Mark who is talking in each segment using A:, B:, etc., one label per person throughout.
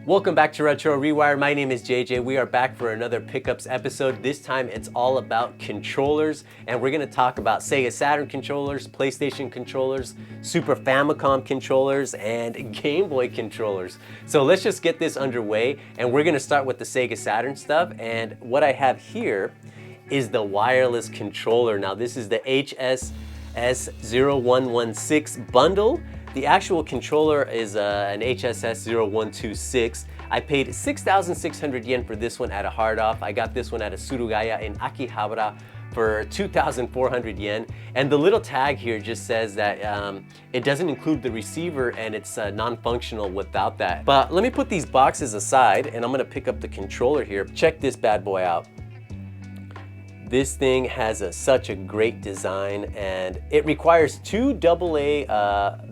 A: Welcome back to Retro ReWire. My name is JJ. We are back for another pickups episode. This time it's all about controllers, and we're gonna talk about Sega Saturn controllers, PlayStation controllers, Super Famicom controllers, and Game Boy controllers. So let's just get this underway, and we're gonna start with the Sega Saturn stuff. And what I have here is the wireless controller. Now this is the HSS0116 bundle. The actual controller is an HSS0126. I paid 6,600 yen for this one at a hard off. I got this one at a Surugaya in Akihabara for 2,400 yen. And the little tag here just says that it doesn't include the receiver and it's non-functional without that. But let me put these boxes aside and I'm gonna pick up the controller here. Check this bad boy out. This thing has such a great design, and it requires two AA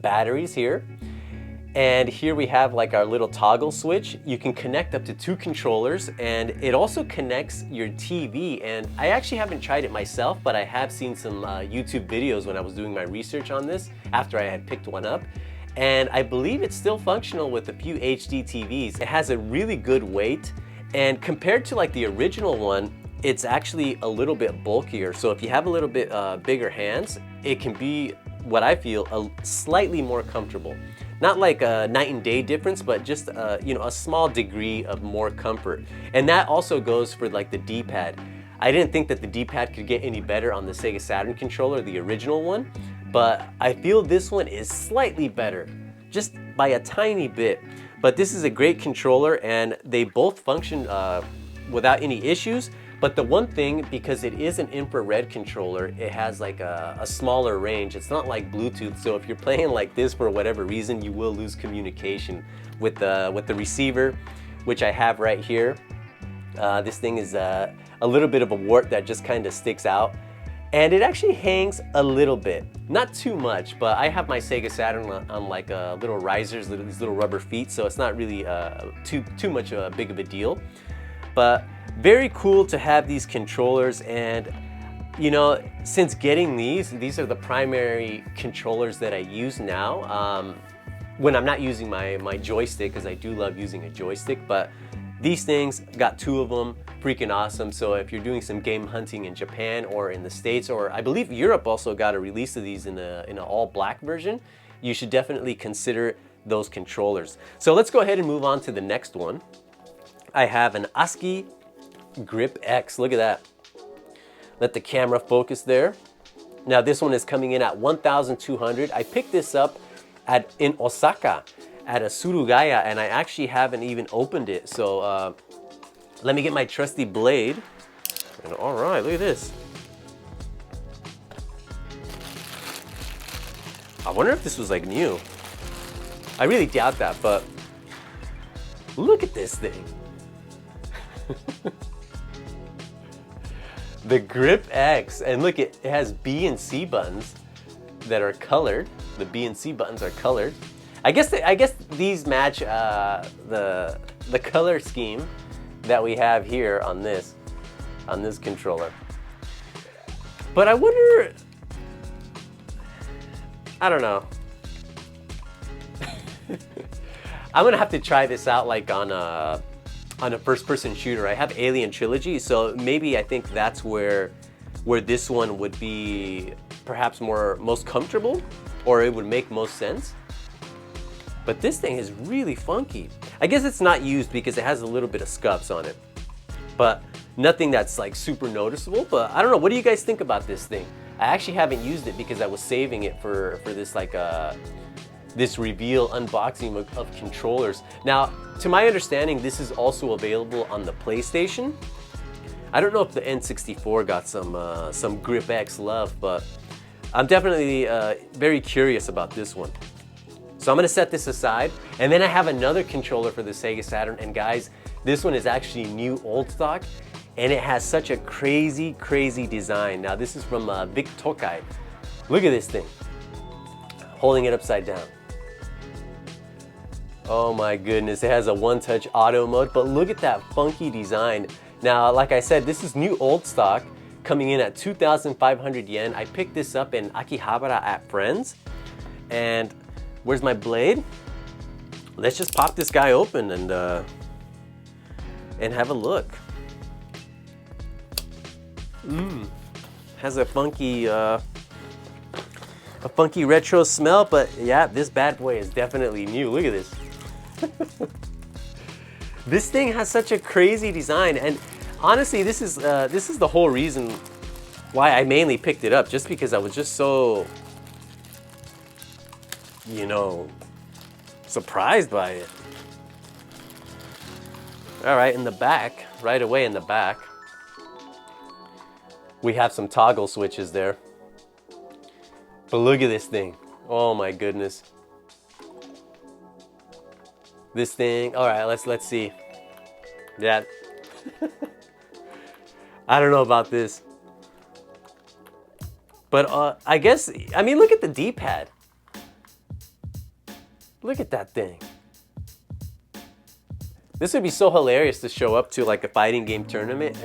A: batteries here. And here we have like our little toggle switch. You can connect up to two controllers, and it also connects your TV. And I actually haven't tried it myself, but I have seen some YouTube videos when I was doing my research on this after I had picked one up. And I believe it's still functional with a few HD TVs. It has a really good weight, and compared to like the original one, it's actually a little bit bulkier. So if you have a little bit bigger hands, it can be, what I feel, slightly more comfortable. Not like a night and day difference, but just you know, a small degree of more comfort. And that also goes for like the D-pad. I didn't think that the D-pad could get any better on the Sega Saturn controller, the original one, but I feel this one is slightly better, just by a tiny bit. But this is a great controller, and they both function without any issues. But the one thing, because it is an infrared controller, it has like a smaller range. It's not like Bluetooth, so if you're playing like this for whatever reason, you will lose communication with the receiver, which I have right here. This thing is a little bit of a wart that just kind of sticks out. And it actually hangs a little bit, not too much, but I have my Sega Saturn on like little risers, these little rubber feet, so it's not really too much big of a deal. But very cool to have these controllers, and you know, since getting these are the primary controllers that I use now when I'm not using my joystick, because I do love using a joystick. But these things, got two of them, freaking awesome. So if you're doing some game hunting in Japan or in the States, or I believe Europe also got a release of these in an all black version, you should definitely consider those controllers. So let's go ahead and move on to the next one. I have an ASCII Grip X. Look at that. Let the camera focus there. Now this one is coming in at 1,200. I picked this up in Osaka at a Surugaya, and I actually haven't even opened it. So let me get my trusty blade. And all right, look at this. I wonder if this was like new. I really doubt that, but look at this thing. The Grip X, and look, it has B and C buttons that are colored. The B and C buttons are colored. I guess these match the color scheme that we have here on this controller. But I wonder, I don't know. I'm gonna have to try this out like on a first-person shooter. I have Alien Trilogy, so maybe I think that's where this one would be perhaps most comfortable, or it would make most sense. But this thing is really funky. I guess it's not used because it has a little bit of scuffs on it, but nothing that's like super noticeable. But I don't know, what do you guys think about this thing? I actually haven't used it because I was saving it for this like this reveal unboxing of controllers. Now, to my understanding, this is also available on the PlayStation. I don't know if the N64 got some Grip X love, but I'm definitely very curious about this one. So I'm gonna set this aside, and then I have another controller for the Sega Saturn, and guys, this one is actually new old stock, and it has such a crazy design. Now this is from Vic Tokai. Look at this thing, holding it upside down. Oh my goodness, it has a one-touch auto mode, but look at that funky design. Now, like I said, this is new old stock, coming in at 2,500 yen. I picked this up in Akihabara at Friends. And where's my blade? let's just pop this guy open and have a look. Has a funky retro smell, but yeah, this bad boy is definitely new. Look at this. This thing has such a crazy design, and honestly, this is the whole reason why I mainly picked it up, just because I was just so, you know, surprised by it. All right, in the back, right away in the back, we have some toggle switches there. But look at this thing. Oh my goodness. This thing, all right, let's see. Yeah. I don't know about this. But I guess, I mean, look at the D-pad. Look at that thing. This would be so hilarious to show up to like a fighting game tournament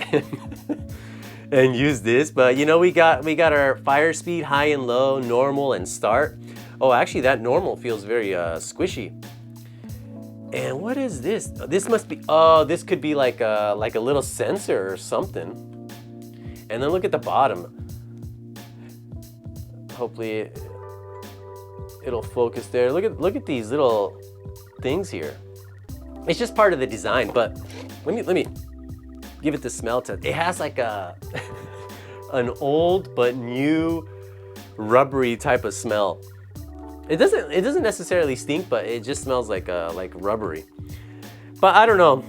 A: and use this. But you know, we got our fire speed, high and low, normal, and start. Oh, actually that normal feels very squishy. And what is this? This must be, oh, this could be like a little sensor or something. And then look at the bottom. Hopefully it'll focus there. Look at these little things here. It's just part of the design, but let me give it the smell test. It has like a an old but new rubbery type of smell. It doesn't necessarily stink, but it just smells like rubbery. But I don't know.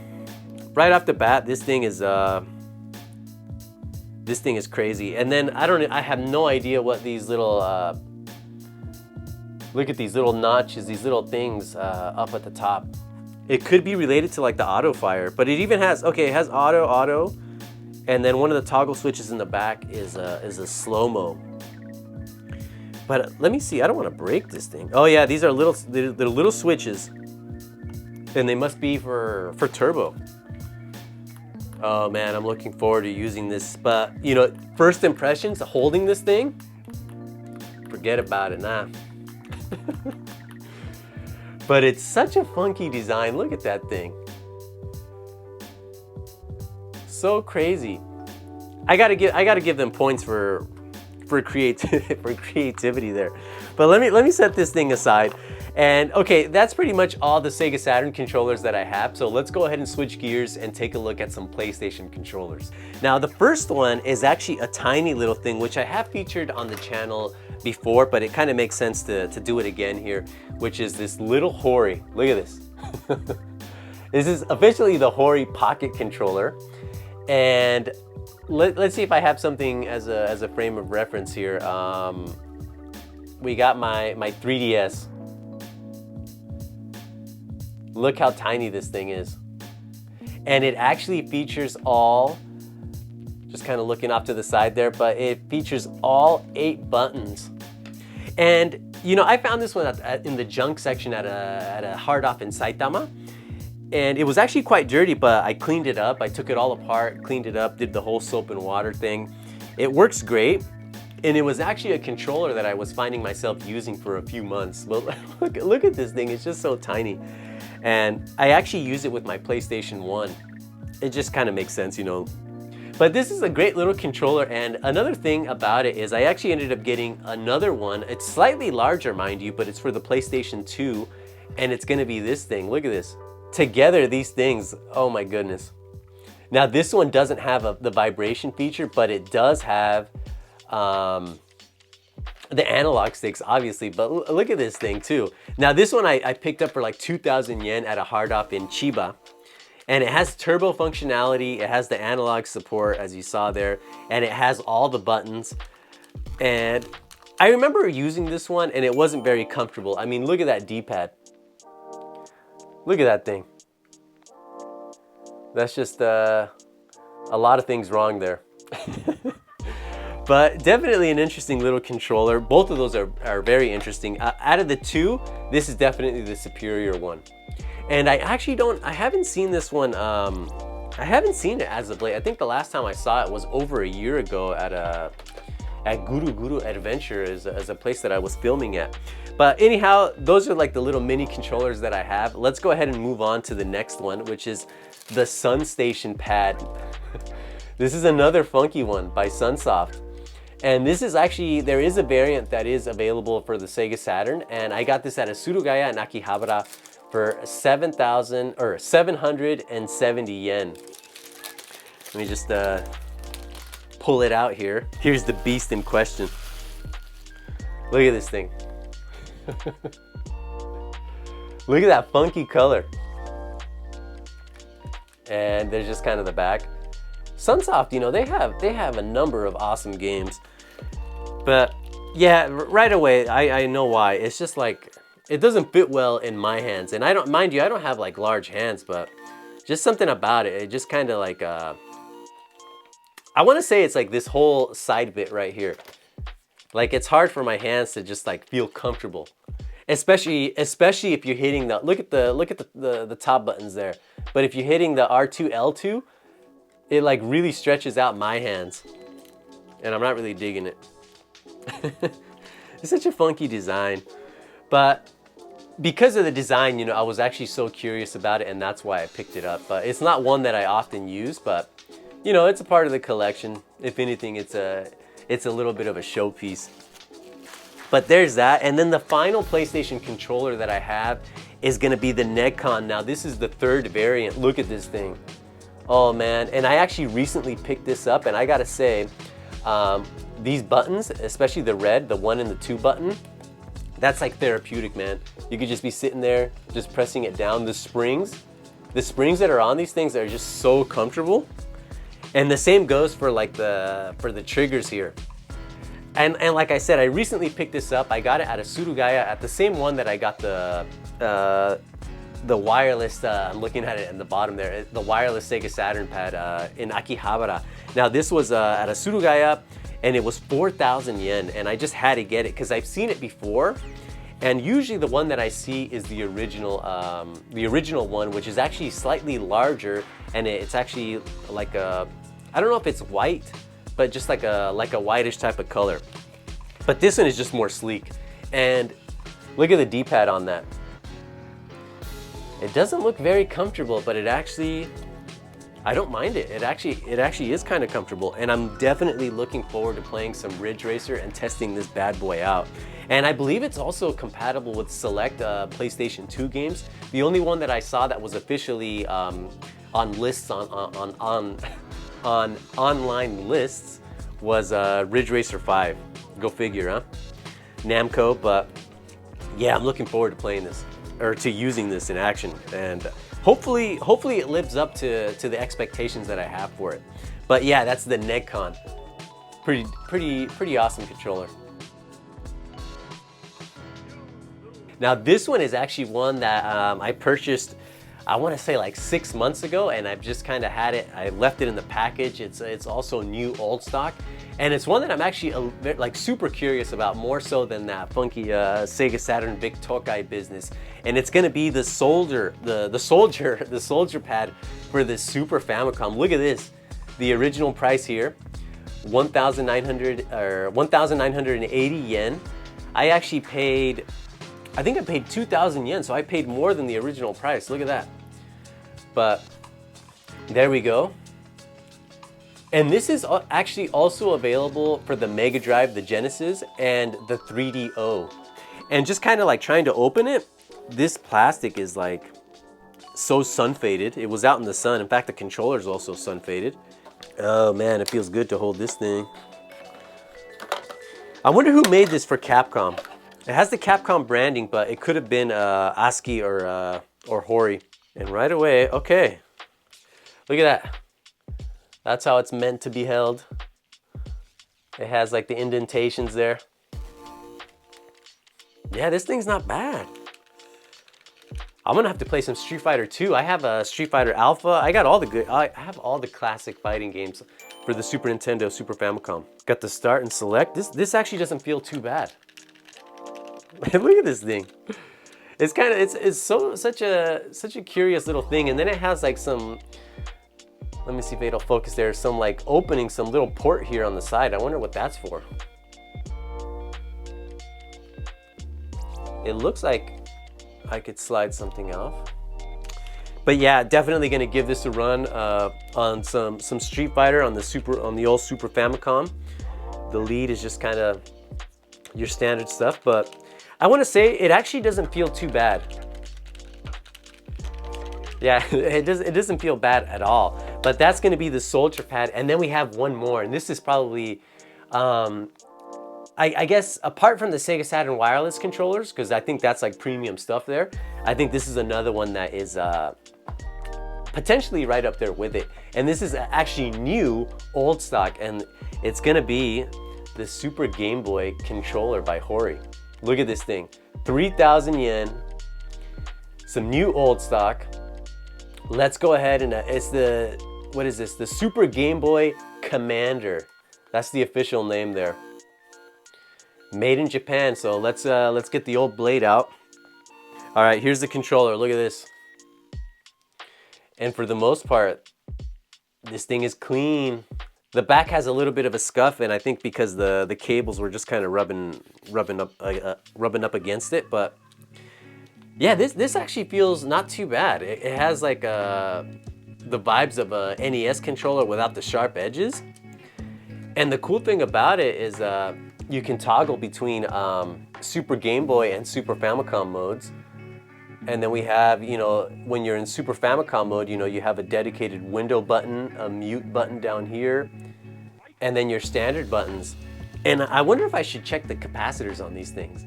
A: Right off the bat, this thing is crazy. And then I have no idea what these little look at these little notches, these little things up at the top. It could be related to like the auto fire, but it even has, okay, it has auto, and then one of the toggle switches in the back is a slow-mo. But let me see, I don't want to break this thing. Oh yeah, these are they're little switches, and they must be for turbo. Oh man, I'm looking forward to using this, but you know, first impressions, holding this thing, forget about it, nah. But it's such a funky design. Look at that thing. So crazy. I gotta give them points for creativity there. But let me set this thing aside. And okay, that's pretty much all the Sega Saturn controllers that I have. So let's go ahead and switch gears and take a look at some PlayStation controllers. Now the first one is actually a tiny little thing, which I have featured on the channel before, but it kind of makes sense to do it again here, which is this little HORI. Look at this. This is officially the HORI pocket controller. And let's see if I have something as a frame of reference here. We got my 3DS. Look how tiny this thing is. And it actually features all, just kind of looking off to the side there, but it features all 8 buttons. And you know, I found this one in the junk section at a hard off in Saitama. And it was actually quite dirty, but I cleaned it up. I took it all apart, cleaned it up, did the whole soap and water thing. It works great. And it was actually a controller that I was finding myself using for a few months. But look at this thing, it's just so tiny. And I actually use it with my PlayStation 1. It just kind of makes sense, you know. But this is a great little controller, and another thing about it is I actually ended up getting another one. It's slightly larger, mind you, but it's for the PlayStation 2, and it's gonna be this thing. Look at this. Together, these things, oh my goodness. Now this one doesn't have the vibration feature, but it does have the analog sticks, obviously, but look at this thing too. Now this one I picked up for like 2,000 yen at a hard off in Chiba. And it has turbo functionality, it has the analog support as you saw there, and it has all the buttons. And I remember using this one and it wasn't very comfortable. I mean, look at that D-pad. Look at that thing. That's just a lot of things wrong there. But definitely an interesting little controller. Both of those are very interesting. Out of the two, this is definitely the superior one. And I haven't seen this one, I haven't seen it as of late. I think the last time I saw it was over a year ago at Guru Guru Adventure as a place that I was filming at. But anyhow, those are like the little mini controllers that I have. Let's go ahead and move on to the next one, which is the SunStation pad. This is another funky one by SunSoft. And this is actually, there is a variant that is available for the Sega Saturn, and I got this at a Surugaya in Akihabara for 770 yen. Let me just pull it out here. Here's the beast in question. Look at this thing. Look at that funky color. And there's just kind of the back. SunSoft, you know, they have a number of awesome games. But yeah, right away, I know why. It's just like, it doesn't fit well in my hands. And I don't, mind you, I don't have like large hands, but just something about it. It just kind of like, I want to say it's like this whole side bit right here. Like, it's hard for my hands to just like feel comfortable. Especially if you're hitting the, look at the top buttons there. But if you're hitting the R2, L2, it like really stretches out my hands. And I'm not really digging it. It's such a funky design. But because of the design, you know, I was actually so curious about it, and that's why I picked it up. But it's not one that I often use, but you know, it's a part of the collection. If anything, it's a little bit of a showpiece. But there's that. And then the final PlayStation controller that I have is gonna be the NeGcon. Now this is the third variant. Look at this thing. Oh man, and I actually recently picked this up, and I gotta say, these buttons, especially the red, the 1 and the 2 button, that's like therapeutic, man. You could just be sitting there, just pressing it down. The springs that are on these things are just so comfortable. And the same goes for like for the triggers here. And like I said, I recently picked this up. I got it at a Surugaya, at the same one that I got the wireless, I'm looking at it in the bottom there, the wireless Sega Saturn pad in Akihabara. Now this was at a Surugaya, and it was 4,000 yen, and I just had to get it because I've seen it before. And usually the one that I see is the original one, which is actually slightly larger, and it's actually like a, I don't know if it's white, but just like a whitish type of color. But this one is just more sleek. And look at the D-pad on that. It doesn't look very comfortable, but it actually, I don't mind it. It actually is kind of comfortable, and I'm definitely looking forward to playing some Ridge Racer and testing this bad boy out. And I believe it's also compatible with select PlayStation 2 games. The only one that I saw that was officially on lists on online lists was Ridge Racer 5. Go figure, huh? Namco, but yeah, I'm looking forward to playing this, or to using this in action, and hopefully it lives up to the expectations that I have for it. But yeah, that's the NeGcon. Pretty awesome controller. Now this one is actually one that I purchased, I want to say like 6 months ago, and I've just kind of had it. I left it in the package. It's also new old stock, and it's one that I'm actually like super curious about, more so than that funky Sega Saturn Vic Tokai business. And it's gonna be the soldier pad for the Super Famicom. Look at this. The original price here, 1,980 yen. I actually paid, I think I paid 2,000 yen, so I paid more than the original price. Look at that. But there we go. And this is actually also available for the Mega Drive, the Genesis, and the 3DO. And just kind of like trying to open it, this plastic is like so sun faded. It was out in the sun. In fact, the controller is also sun faded. Oh man, it feels good to hold this thing. I wonder who made this for Capcom. It has the Capcom branding, but it could have been ASCII or HORI. And right away, okay, look at that. That's how it's meant to be held. It has like the indentations there. Yeah, this thing's not bad. I'm gonna have to play some Street Fighter 2. I have a Street Fighter Alpha. I have all the classic fighting games for the Super Nintendo, Super Famicom. Got the start and select. This actually doesn't feel too bad. Look at this thing. It's kind of, it's such a curious little thing. And then it has like some, let me see if it'll focus there, some like opening, some little port here on the side. I wonder what that's for. It looks like I could slide something off. But yeah, definitely gonna give this a run on some Street Fighter on the old Super Famicom. The lead is just kind of your standard stuff, but I want to say it actually doesn't feel too bad. Yeah, it doesn't feel bad at all. But that's going to be the soldier pad, and then we have one more, and this is probably, I guess, apart from the Sega Saturn Wireless controllers, because I think that's like premium stuff there. I think this is another one that is potentially right up there with it, and this is actually new, old stock, and it's going to be the Super Game Boy controller by HORI. Look at this thing, 3,000 yen, some new old stock. Let's go ahead and it's the, what is this? The Super Game Boy Commander. That's the official name there. Made in Japan, so let's get the old blade out. All right, here's the controller, look at this. And for the most part, this thing is clean. The back has a little bit of a scuff, and I think because the cables were just kind of rubbing up against it. But yeah, this actually feels not too bad. It has like the vibes of a NES controller without the sharp edges. And the cool thing about it is you can toggle between Super Game Boy and Super Famicom modes. And then we have, you know, when you're in Super Famicom mode, you know, you have a dedicated window button, a mute button down here, and then your standard buttons. And I wonder if I should check the capacitors on these things.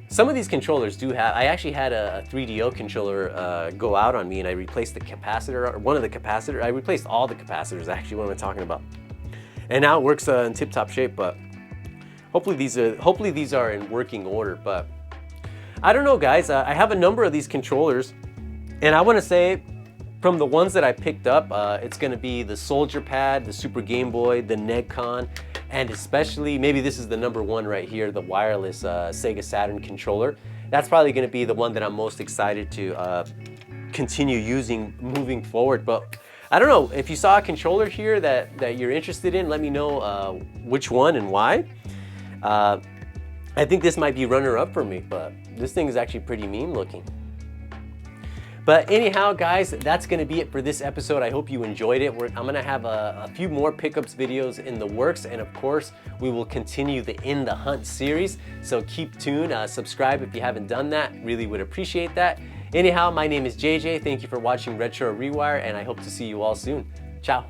A: Some of these controllers do have, I actually had a 3DO controller go out on me, and I replaced the capacitor, or one of the capacitors. I replaced all the capacitors, actually. What am I talking about? And now it works in tip-top shape, but hopefully these are in working order. But I don't know, guys. I have a number of these controllers, and I want to say, from the ones that I picked up, it's going to be the Soldier Pad, the Super Game Boy, the NeGcon, and especially, maybe this is the number one right here, the wireless Sega Saturn controller. That's probably going to be the one that I'm most excited to continue using moving forward. But I don't know, if you saw a controller here that you're interested in, let me know which one and why. I think this might be runner-up for me, but this thing is actually pretty mean looking. But anyhow, guys, that's going to be it for this episode. I hope you enjoyed it. I'm going to have a few more pickups videos in the works, and of course, we will continue the In the Hunt series. So keep tuned, subscribe if you haven't done that. Really would appreciate that. Anyhow, my name is JJ. Thank you for watching Retro ReWire, and I hope to see you all soon. Ciao.